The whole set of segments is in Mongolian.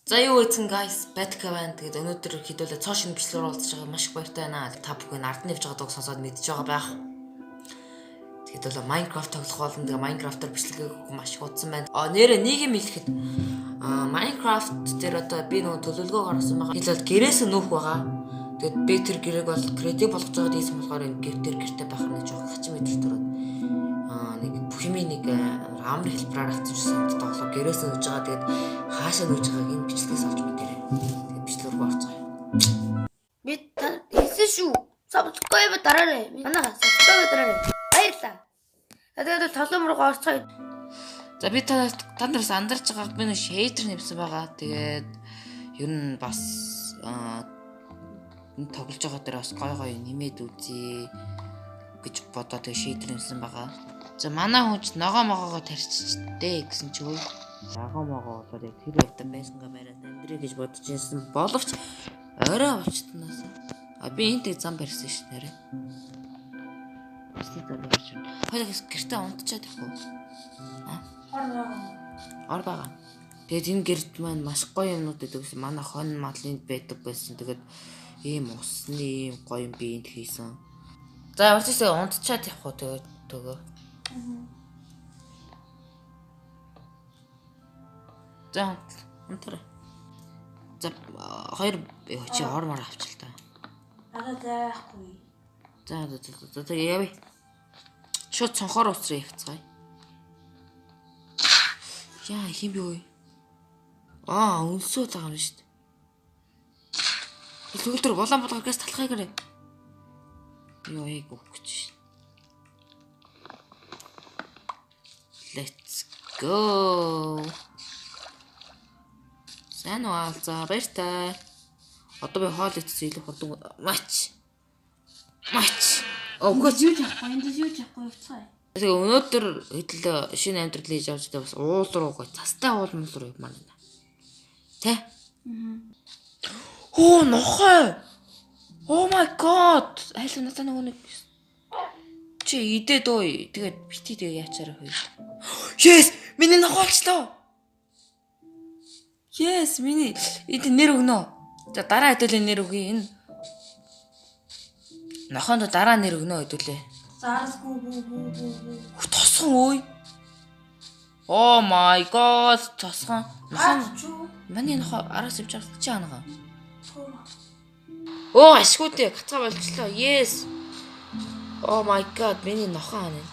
За юу ийцэн guys, Batka байна. Тэгээд өнөөдөр хэдүүлээ цоо шинэ бичлэг оруулж байгаа маш их баяртай байна. Та бүхэн ард нэвж байгааг сонсоод мэдж байгаа байх. Тэгээд бол Minecraft тоглох болно. Тэгээд Minecraft-аар бичлэгийг маш их удсан байна. Нэрээ нэг юм хэлэхэд Minecraft дээр одоо би нөгөө төлөвлөгөө гаргасан байгаа. Хэлээд гэрээс нүүх байгаа. Тэгээд би тэр гэрээг бол креатив болгож байгаа гэсэн болохоор гэртээ байх нь жоох хачин мэдэрч төрөөд нэг бүхний нэг амар хэлбэрээр авчихсан юм тоглоо гэрээс нүүж байгаа. Тэгээд хаашаа нүүж байгааг энэ бичлэгээс олж мэдэрээ. Тэгээд бичлэг рүү орцгоё. Би хэлсэн шүү. Subscribe дараарай. Манайха subscribe дараарай. Баярлалаа. Тэгээд тоглоом руу орцгоё. За би та нараас андарч байгааг би нэг shader нэвсэн байгаа. Тэгээд ер нь бас энэ тоглож байгаа дээр бас гой нэмээд үзье гэж бодоод тэгээд shader нэвсэн байгаа. За манай хүнч ногоо могоогоо тарьчихжээ гэсэн ч өө. Ногоо могоо болоод яг тэр явтан байсан камераад амьдрий гэж бодож ирсэн боловч орой болчтноос би энтэй зам барьсан ш нэрэ. Өстэй зам барьсан. Хоёроо гэртээ унтчаад их үү? Ор байгаа. Тэгээд энэ гэрт маань маш гоё юмнууд гэдэг гэсэн манай хон мадлынд байдаг байсан. Тэгээд ийм усны ийм гоё юм би энд хийсэн. За урьдчилээ унтчаад явах уу тэгээд төгөө. За унтараа. За хоёр чи ормоор авчил та. Агаагүй. За явъя. Шууд цонхоор уусраа явцгаая. Яа хин би ой. Өнсөө байгаа юм шүү дээ. Тэгвэл тэр болон болгоос талхай гэрээ. Йоо яг өгч. Let's go. Сайн уу за баяртай. Одоо би хоол идсэн илүү хурдан мач. Өгөөч юу яахгүй энд юу яахгүй явцгаая. Тэгээ өнөөдөр хэдэл шинэ амьдрал хийж авч байгаа бас уул руу гоо цастай уул руу явмаар байна. Тэ? Нохой. Oh my god. Айл надад нөгөө нэг чи идээд ой. Тэгээд бити тэгээ яачаараа хөөе. Yes, миний нохоолчлоо. Yes, миний эд нэр өгнө. За дараа хэдүүлээ нэр өгье. Энэ нохоонд дараа нэр өгнө хэдүүлээ. Заарсгүй. Тосхон ой. Oh my god, тосхон. Миний нохоо араас явж байгаа чи анага. Ашгүйтэй гацаа болчихлоо. Yes. Oh my god, миний нохоо ана.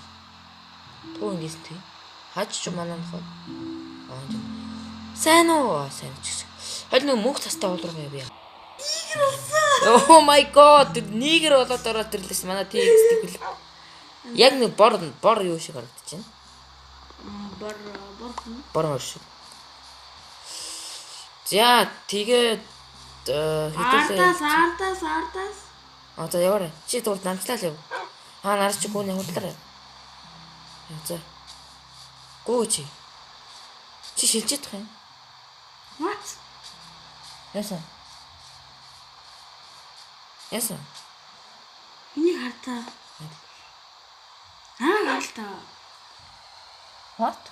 Туу ингэж тий. Хаж ч манай нохоо. Сайн уу? Сайн ч. Хол нэг мөнх тастай уулруу явъя. Oh my god, нэгэр болоод ороод ирлээс манай текст гэл. Яг нэг бор юу шиг харагдаж байна. Бор шиг. За тэгээд Ардаас. За яваарай. Чи дурд намчлаа л яв. Нарч чи гүний худлаарай. За. Гоо чи. Чи шилжиж байгаа юм. What? Яса. Энийг хартаа. Хартаа. What?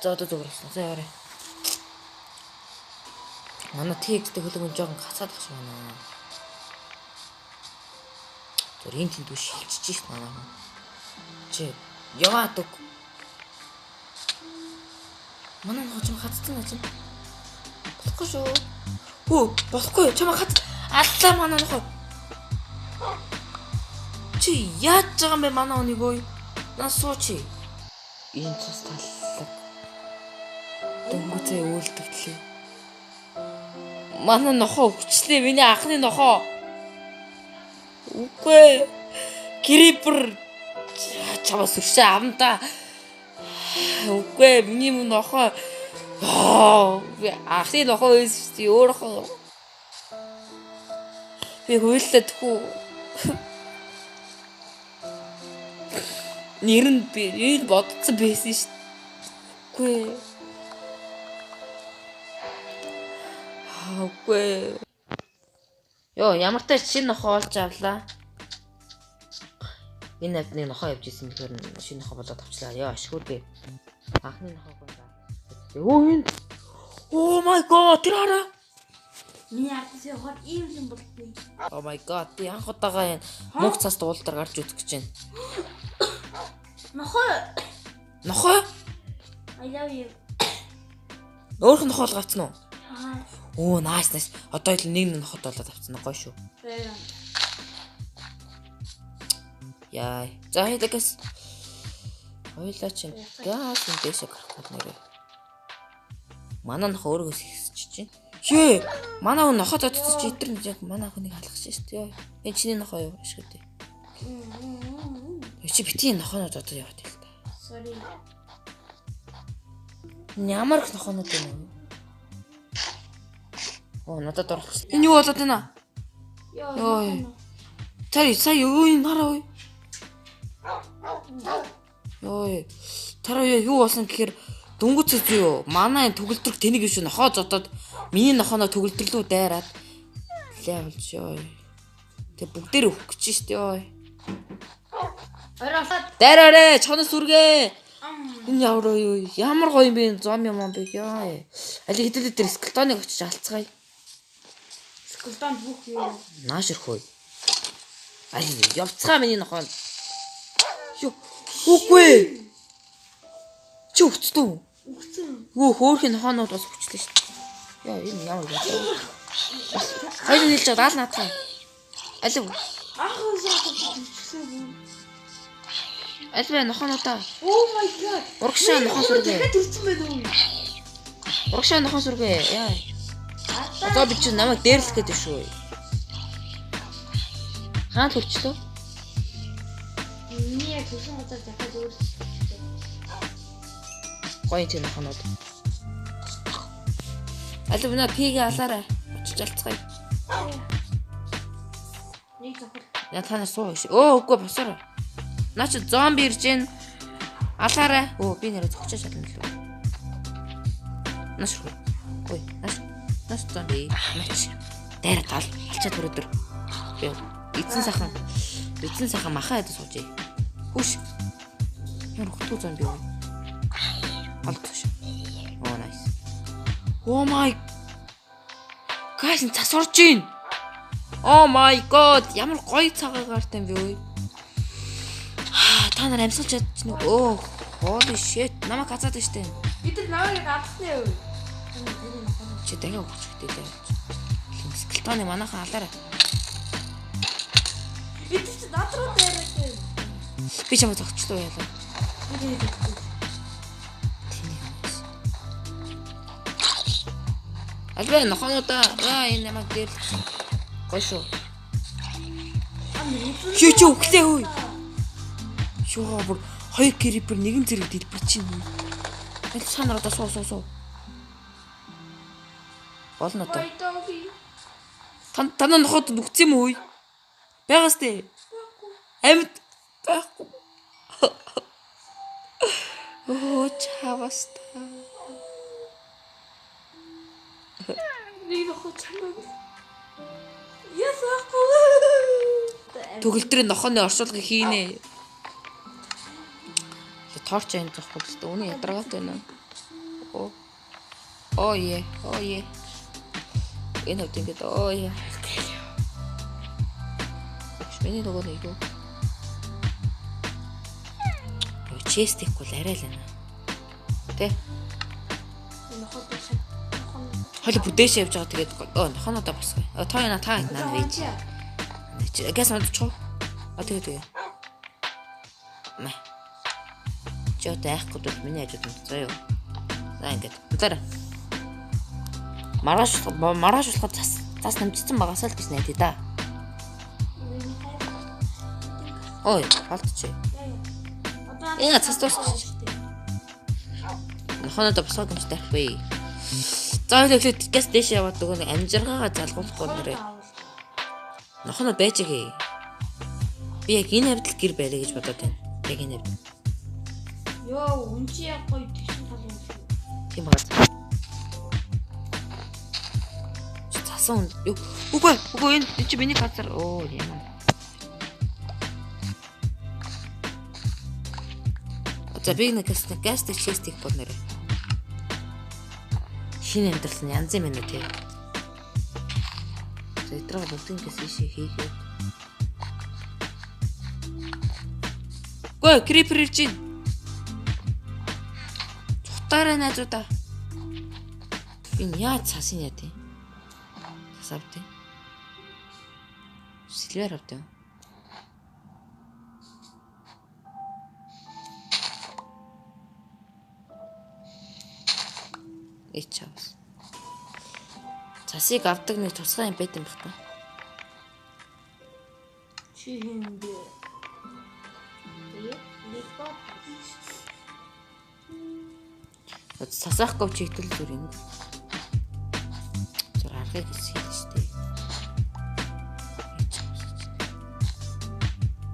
За зүгээрсэн. За яваарай. Манай текст хөлөг жоохон гацаад багш байна. Тэр энэ тэнд шилжиж шít манай. Чи яваад өг. Манай хожим хатцсан ажим. Болохгүй шүү. Болохгүй. Чамаа хат. Аллаа манай нохоо. Чи яаж байгаа юм бэ манай онийг ой? Нас суучи. Энэ цус таллаг. Дөнгөцөө үйлдэгдлээ. Манай нохоо өвчлээ. Миний анхны нохоо. Үгүй. Крипер чамаас өршөө авна. Үгүй. Миний нохоо. Анхны нохоо байсан шүү дээ. Өөрөө. Би хөллөд хүү. Нэр нь би энэ бодсон байсан шүү дээ. Үгүй. Йоо, ямар ч шинэ нохоо олж авлаа. Энэ апны нохоо явж исэн гэхээр шинэ нохоо болоод авчлаа. Яа, ашгүй. Анхны нохоо гоо. Өө энэ. Oh my god, тэр хараа. Миний ардс хот ийм юм болтны. Oh my god, би анх удаага энэ мөнх цаас дуулдар гарч үзэх гэж байна. Нохой. Нохоо? I love you. Өөрх нь нохоо гацсан уу? Аа. Оо, nice. Одоо л нэг нохот болоод авцсан гоё шүү. Яа. За хэлээс. Хоёлаа чинь газ энэ дэшээ гарахгүй нэрээ. Манай нохоо өөрөөс ихсэж чинь. Шээ. Манай хүн нохоо дотор чи итэр нэг манай хүнийг халах шээ шүү дээ. Энэ чиний нохоо юу ашиг дээ. Чи битгий нохоонод одоо яваад байл та. Sorry. Ямар их нохоонод байна вэ? Оо, надад орлоо. Энэ юу болоод байна? Йоо. Сая юу юм хараа уу? Йоо. Тараа юу болсон гэхээр дүнгүцэж юу? Манай төгөлдрөх тэнийг биш нохоо зодоод миний нохооноо төгөлдөрлөө дайраад лээ болж ёо. Тэг бүгдээр өөх гэж штэ ёо. Дайраарэ, чонос үргээ. Энэ ямар гоё юм бэ? Зом юм бэ ёо. Али хэдүүлээ дээр скелтоныг очиж алцгаая. Скелтон бүх юу? Наашрхөө. Али явцгаа миний нохоо. Юу? Үгүй. Чи өгцдөө? Өгцөн. Өө хөөрхийн нохоонууд бас хүчлээ шүү дээ. Яа энэ ямар юм бэ? Хоёр нийлж байгаа даал наадах. Алив. Алив нохоонуудаа. Oh my god. Урагшаа нохоо сүргээ. Дахиад өрцөн байна уу? Урагшаа нохоо сүргээ. Яа. Одоо би чи намайг дээрлэх гэдэг шүү. Хаан төрчлөө? Миний яг төсөн газар дахиад өөрчлөлт. Гоё тийм нохоонууд. Алив на пигээ алаарай. Очиж алцгаая. Нэг захир. Я танаар суу ш. Өө үгүй босоор. Наа чи зомби ирж гин. Алаарай. Өө би нэрээ зогчоо шална лөө. Наш. Ой, наш зомби. Мач. Дээр тал. Алчаад өрөөдөр. Би эзэн сайхан маха ядаж суужээ. Хүш. Ямар хөтгөө зомби юу? Олдош. Oh nice. Oh my. Гайс цас орж ийн. Oh my god. Ямар гоё цагаагаар тань би өө. Та нар амьсгалж чадчих нэг. Оо, holy shit. Намайг хацаад штэ. Бид нар намайг гадахны юу? Чи дахиад өгч гэдэг дээ. Скелтоны манайхан алаарай. Бид чи надруу дээрээ. Би чамд зогчлоо яалаа. Альбэ нохонуудаа энэ намайг дээр гоё шүү. Чи өглөө хөөе. Шоо бүр хоёр крипер нэгэн зэрэг дэлбэр чинь. Энэ санаар одоо суу. Болно одоо. Танаа ноход нүгц юм уу? Байгаас тээ. Амьд байхгүй. Оо чаваста. Нэг нохоо чамаа. Ясаахгүй. Төгөлдрийн нохооны оршуулгыг хийнэ. Торч айн зохгүй тест үүний ядаргаат байна. Оо е. Энэ хөт ингэж оо е. Миний нөгөө нэг юу? Честик бол арай л байна. Тэ? Нохоо дэшээ. Хойло бүдээш явж байгаа тэгээд нохоонуудаа босгоё. Та яна та наа вэж. Газ модчихоо. Тэгээ. Мэ. Чот айхгүй бол миний ажууд нь заяа. За ингээд. Удараа. Маргааш болохоор цас намжсан багасаа л гэж найдаа да. Ой, алдчих. Энэ цас дуусчих. Нохооноо босгоод юм шиг байхгүй. За тэгээд газ дэш яваад нөгөө нэг амжиргаагаа залгуулахгүй нэрээ. Нохооноо байж гээ. Би яг энэ хавьд гэр байлаа гэж бодоод байна. Яг энэ хавьд. Йоо, үнчи яг гоё тэгшин тал юм шиг. Тийм байгаа. Цасан юу? Үгүй энэ чи миний газар. Оо яа. За би нэг гастик честик бол нэрэ. Шинэ амьдрал нь янз юм байна тий. За эдрэг бүгдийн гэс ишээ хийгээд. Гүй крипер ирж гин. Цутаараа найзуудаа. Энэ яаж цасын яа тий. Цас авдیں۔ Сильвер авдیں۔ Ичээс. Цасыг авдаг нэг тусгай юм байт юм байна. Чи хэмдэ. Цасаахгүй чигтэл зүр юм. Зүр аргыг хийсэн шүү дээ.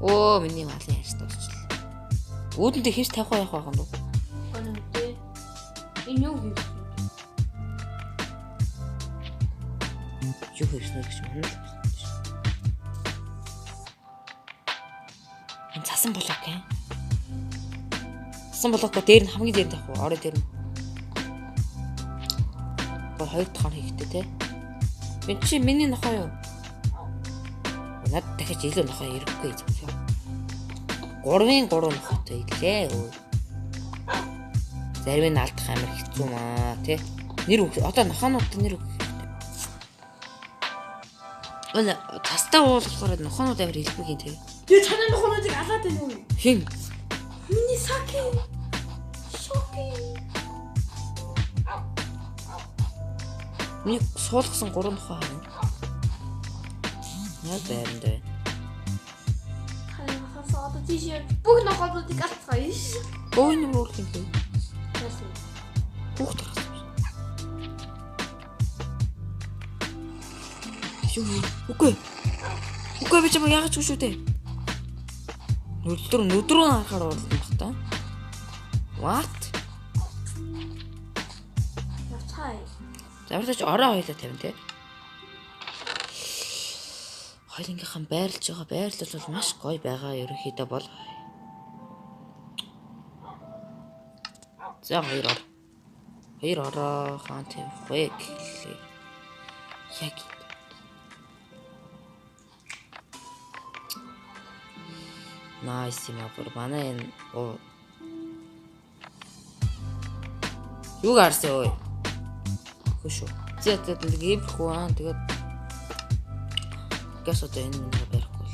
Оо миний малын ярьж дуусчлаа. Үүдэлдээ хийж тавих байх байгаа юм уу? Үнэтэй. Энэ юу хийх вэ? Юу хийснэ гэж юм. Энэ цасан блок юм. Цасан блокко дээр нь хамгийн дээр тавих уу? Орой дээр нь. Гол хоёр дахь нь хийхтэй те. Энд чи миний нохоо юу? Над дахиж илүү нохоо ирэхгүй юм. 3-3 нохоотой ирлээ. Зарим нь алдах амар хэцүү маа тий. Нэр одоо нохоонууд нэр Оля тастаа уулахаар нохоонууд амар илбэг юм тий. Тэгээ чанаа нохоонуудыг алаад байна уу? Хин. Миний саки. Шоки. Нэг суулгасан 3 нохоо хаа. Яг байранд байна. Одоо тийш бүх нохоодуудыг алцгаая ш. Өө нэг уул юм бэ? Яасан? Бүх тарах. Юу? Үгүй. Үгүй би чамаа яагаад ч шүү дээ. Нүдрөө харахаар уулсан баг та. What? Яцхай. Завртаж ороо хоёлаа тавина те. Хоёлынгийнхан байрлаж байгаа байрлал бол маш гоё байгаа ерөнхийдөө бол. За хоёр ороо хаан тавих вэ гэхлээ. Яг Nice юм аа. Манай энэ юу гарсан ой. Хөшөө. Зэтэд нэг ивхүү аа тэгээд гас одоо энэ нэг барихгүй.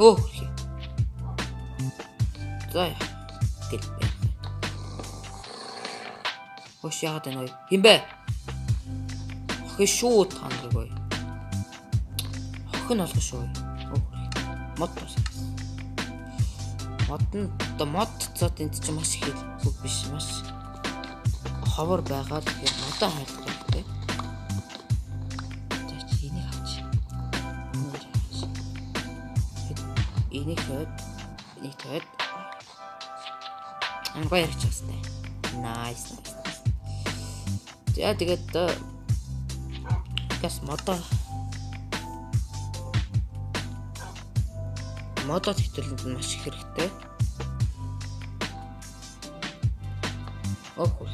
Оо. За. Гэлбэ. Хош яагаад энэ химбэ? Охин шүү таныг ой. Охин олго шүү. Мод тус. Мод цод энэ чинь маш их хөг биш маш ховор байгаа тэгэхээр модоо хайлах хэрэгтэй. За чи энийг авч. Энийг тод. Ангой ярих частай. Nice. За тэгээд гас модоо хэвтүүлэнд нь маш их хэрэгтэй. Охоо.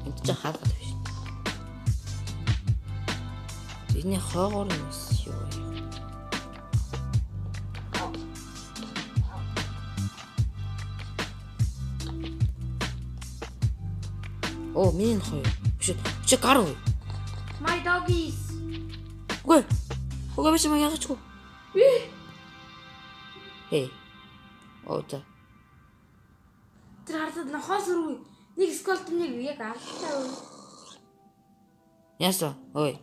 Энд ч хаалт биш. Эний хоогоор нь юу вэ? Оо, миний нохоо. Чи гар уу? My doggies. Гүй. Угаа биш маяг ячгүй. Ота. Тэр хардад нохоос өргөе. Нэг сколтныг яг авчихаа. Яса. Ой.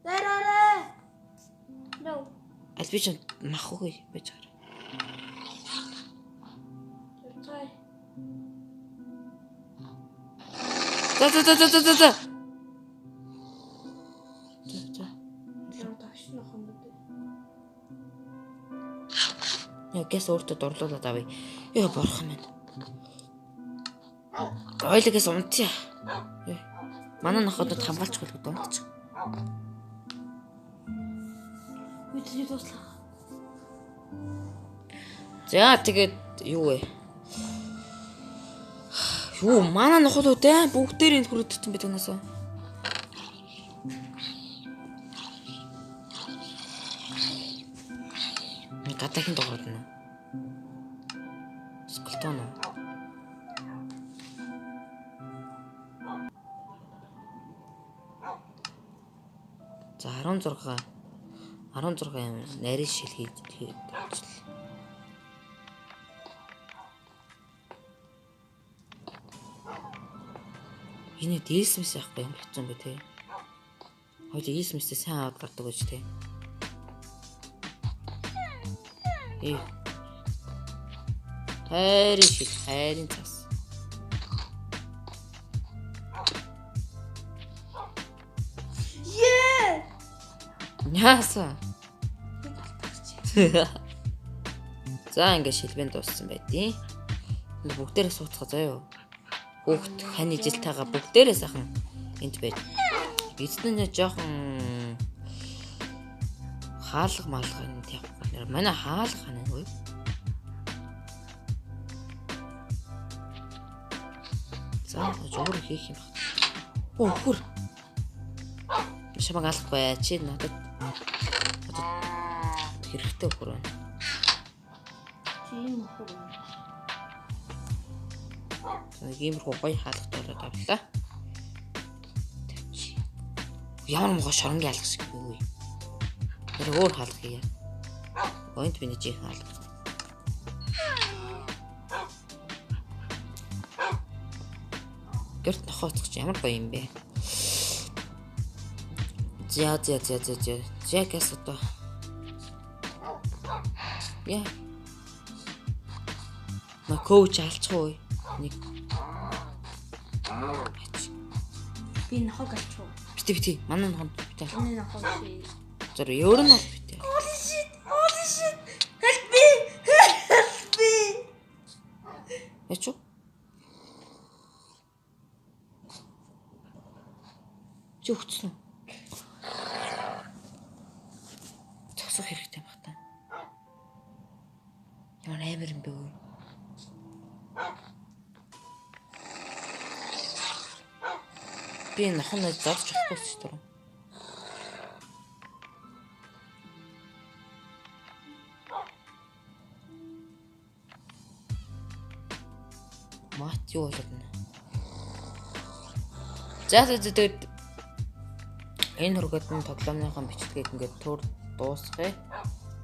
Дээрээ. No. Альбич мах үгүй байж байгаа. За. Яа гэс өөртөө дурлуулаад авъя. Яа борхон минь. Ойлгээс унтъя. Манай ноходод хамгаалч болоод унтчих. Үгүй дуслаа. За тэгээд юу вэ? Юу манай ноходод бүгдээр энэ хүрээдсэн бид унаасаа. Гадаагийн дуурайд нь. Скултон уу? За 16 юм нарийн шил хийж. Энэ дээсмэс яахгүй юм болцсон бэ те. Хойд дээсмэсээ сайн аваад гардаг гэж те. Хайрын цас. Яасан. За ингэ шилбэн дууссан байдیں۔ Бүгдээрээ сууцгаа заяа. Хүүхд хань ижилтэйгээ бүгдээрээ сайхан энд байж. Эцэн нь жоохон хаалга малгай энэ явах. Манай хаалга хана вэ? За жоор хийх юм байна. Хөр. Шамаг алахгүй чи надад хэрэгтэй хөр байна. Тийм хөр. Иймэрхүү гоё хаалгатай тавлаа. Ямар мгоо шоронгийн хаалга шиг үгүй. Тэр өөр хаалга хийе. Гойд миний жинхэнэ хаалга. Гэрт нохооцох ямар гоё юм бэ? За гэс одоо. Яа. На коуч алчих уу? Нэг би нохог алчих. Бити манай ноход бити. Энэ нохог би. Зөр өөр нь бол бити. Holy shit. Help me. Ячуу. Чи өгцөн үү? Зогсох хэрэгтэй байх та. Ямар амар юм бэ? Би нохоноо зарж болохгүй ч дуруу. Мат юу болоод нэ. За тэгээд энэ хургад нь тоглоомныхон бичлэгийг ингээд төр дуусгая.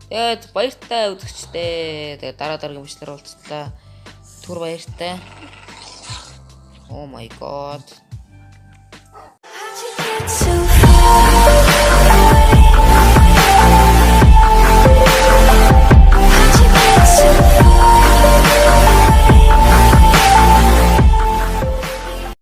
Тэгээд баяртай үзэгчтэй. Тэгээд дараагийн бичлэр уулзлаа. Түр баяртай. Oh my god. So